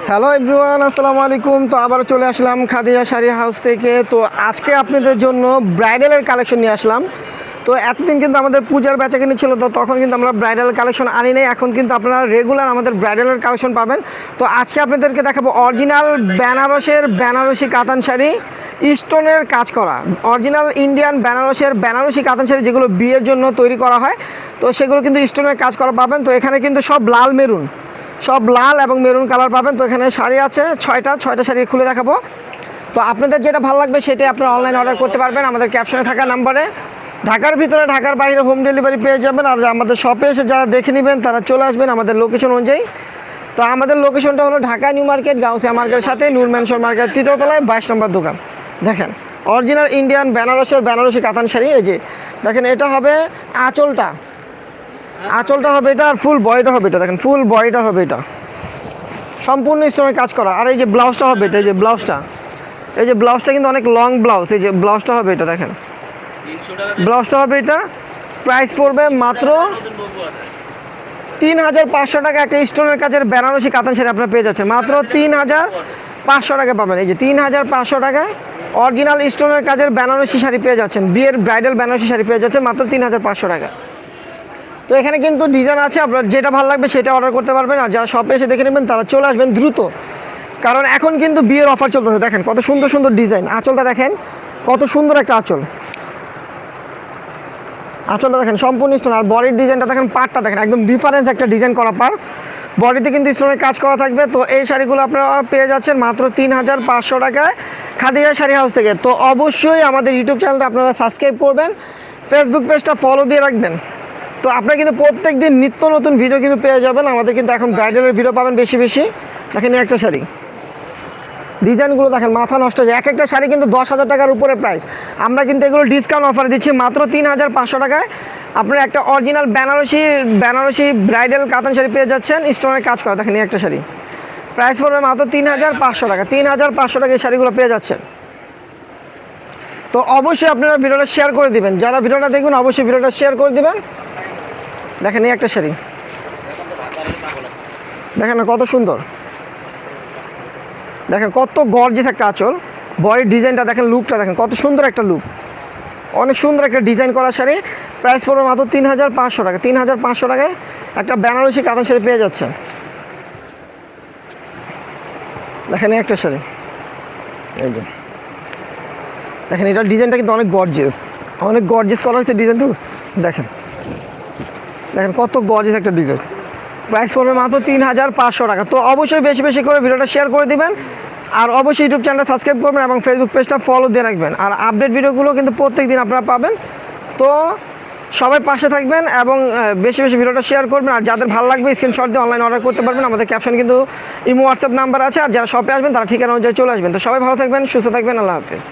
Hello everyone, আসসালামু আলাইকুম। তো আবারও চলে আসলাম খাদিজা শাড়ি হাউস থেকে। তো আজকে আপনাদের জন্য ব্রাইডালের কালেকশন নিয়ে আসলাম। তো এতদিন কিন্তু আমাদের পূজার বেচাকেনি ছিল, তো তখন কিন্তু আমরা ব্রাইডাল কালেকশন আনি নাই। এখন কিন্তু আপনারা রেগুলার আমাদের ব্রাইডালের কালেকশন পাবেন। তো আজকে আপনাদেরকে দেখাবো অরিজিনাল বেনারসি কাতান শাড়ি, স্টোনের কাজ করা অরিজিনাল ইন্ডিয়ান বেনারসি কাতান শাড়ি, যেগুলো বিয়ের জন্য তৈরি করা হয়। তো সেগুলো কিন্তু স্টোনের কাজ করা পাবেন। তো এখানে কিন্তু সব লাল এবং মেরুন কালার পাবেন। তো এখানে শাড়ি আছে ছয়টা শাড়ি খুলে দেখাবো। তো আপনাদের যেটা ভালো লাগবে সেটাই আপনারা অনলাইন অর্ডার করতে পারবেন আমাদের ক্যাপশনে থাকা নাম্বারে। ঢাকার ভিতরে, ঢাকার বাইরে হোম ডেলিভারি পেয়ে যাবেন। আর আমাদের শপে এসে যারা দেখে নেবেন তারা চলে আসবেন আমাদের লোকেশন অনুযায়ী। তো আমাদের লোকেশনটা হলো ঢাকা নিউ মার্কেট, গাউসিয়া মার্কেটের সাথে নূর ম্যানশন মার্কেট, 3য় তলায় 22 নম্বর দোকান। দেখেন অরিজিনাল ইন্ডিয়ান বেনারসি কাতান শাড়ি। এই যে দেখেন, এটা হবে আঁচলটা হবে এটা, আর ফুল বডিটা হবে এটা। দেখেন ফুল বডিটা হবে এটা, সম্পূর্ণ স্টোনের কাজ করা। আর এই যে ব্লাউজটা হবে এটা, এই যে ব্লাউজটা কিন্তু অনেক লং ব্লাউজ। এই যে ব্লাউজটা হবে এটা, দেখেন ব্লাউজটা হবে এটা। প্রাইস পড়বে মাত্র 3500 টাকা। একটা স্টোনের কাজের বেনারসি কাতান শাড়ি আপনারা পেয়ে যাচ্ছেন মাত্র 3500 টাকা পাবেন। এই যে 3500 টাকায় অরিজিনাল স্টোনের কাজের বেনারসি শাড়ি পেয়ে যাচ্ছেন, বিয়ের ব্রাইডাল বেনারসি শাড়ি পেয়ে যাচ্ছেন মাত্র 3500 টাকা। তো এখানে কিন্তু ডিজাইন আছে, আপনার যেটা ভালো লাগবে সেটা অর্ডার করতে পারবেন। আর যারা শপে এসে দেখে নেবেন তারা চলে আসবেন দ্রুত, কারণ এখন কিন্তু বিয়ের অফার চলতেছে। দেখেন কত সুন্দর সুন্দর ডিজাইন। আঁচলটা দেখেন কত সুন্দর একটা আঁচলটা দেখেন সম্পূর্ণ স্টোন। আর বডির ডিজাইনটা দেখেন, পাড়টা দেখেন একদম ডিফারেন্স একটা ডিজাইন করা পাড়, বডিতে কিন্তু স্টোনের কাজ করা থাকবে। তো এই শাড়িগুলো আপনারা পেয়ে যাচ্ছেন মাত্র 3500 টাকায় খাদিজা শাড়ি হাউস থেকে। তো অবশ্যই আমাদের ইউটিউব চ্যানেলটা আপনারা সাবস্ক্রাইব করবেন, ফেসবুক পেজটা ফলো দিয়ে রাখবেন। তো আপনারা কিন্তু প্রত্যেক দিন নিত্য নতুন ভিডিও কিন্তু পেয়ে যাবেন। আমাদের কিন্তু এখন ব্রাইডালের ভিডিও পাবেন বেশি। দেখেন একটা শাড়ি, ডিজাইনগুলো দেখেন মাথা নষ্ট হয়ে যায়। একটা শাড়ি কিন্তু 10,000 টাকার উপরে প্রাইস। আমরা কিন্তু এগুলো ডিসকাউন্ট অফার দিচ্ছি মাত্র 3500 টাকায়। আপনারা একটা অরিজিনাল বেনারসি ব্রাইডাল কাতান শাড়ি পেয়ে যাচ্ছেন, স্টোনের কাজ করা। দেখেন একটা শাড়ি প্রাইস পড়বে মাত্র 3500 টাকা। 3500 টাকা এই শাড়িগুলো পেয়ে যাচ্ছেন। তো অবশ্যই আপনারা ভিডিওটা শেয়ার করে দিবেন, যারা ভিডিওটা দেখবেন অবশ্যই ভিডিওটা শেয়ার করে দিবেন। দেখেন এই একটা শাড়ি, দেখেন না কত সুন্দর, দেখেন কত গর্জিয়াস একটা আঁচল, বডির ডিজাইনটা দেখেন, লুকটা দেখেন কত সুন্দর একটা লুক, অনেক সুন্দর একটা ডিজাইন করা শাড়ি। প্রাইস পড়বে মাত্র 3500 টাকা। 3500 টাকায় একটা বেনারসি কাতান শাড়ি পেয়ে যাচ্ছে। দেখেন এই একটা শাড়ি, এই যে দেখেন এটার ডিজাইনটা কিন্তু অনেক গর্জিয়াস করা হয়েছে ডিজাইনটা। দেখেন কত গর্জিয়াস একটা ডিজাইন। প্রাইস পড়বে মাত্র 3500 টাকা। তো অবশ্যই বেশি করে ভিডিওটা শেয়ার করে দিবেন, আর অবশ্যই ইউটিউব চ্যানেলটা সাবস্ক্রাইব করবেন এবং ফেসবুক পেজটা ফলো দিয়ে রাখবেন। আর আপডেট ভিডিওগুলো কিন্তু প্রত্যেক দিন আপনারা পাবেন। তো সবাই পাশে থাকবেন এবং বেশি ভিডিওটা শেয়ার করবেন। আর যাদের ভালো লাগবে স্ক্রিনশট দিয়ে অনলাইন অর্ডার করতে পারবেন। আমাদের ক্যাপশন কিন্তু ইমো হোয়াটসঅ্যাপ নাম্বার আছে। আর যারা শপে আসবেন তারা ঠিকানা অনুযায়ী চলে আসবেন। তো সবাই ভালো থাকবেন, সুস্থ থাকবেন, আল্লাহ হাফেজ।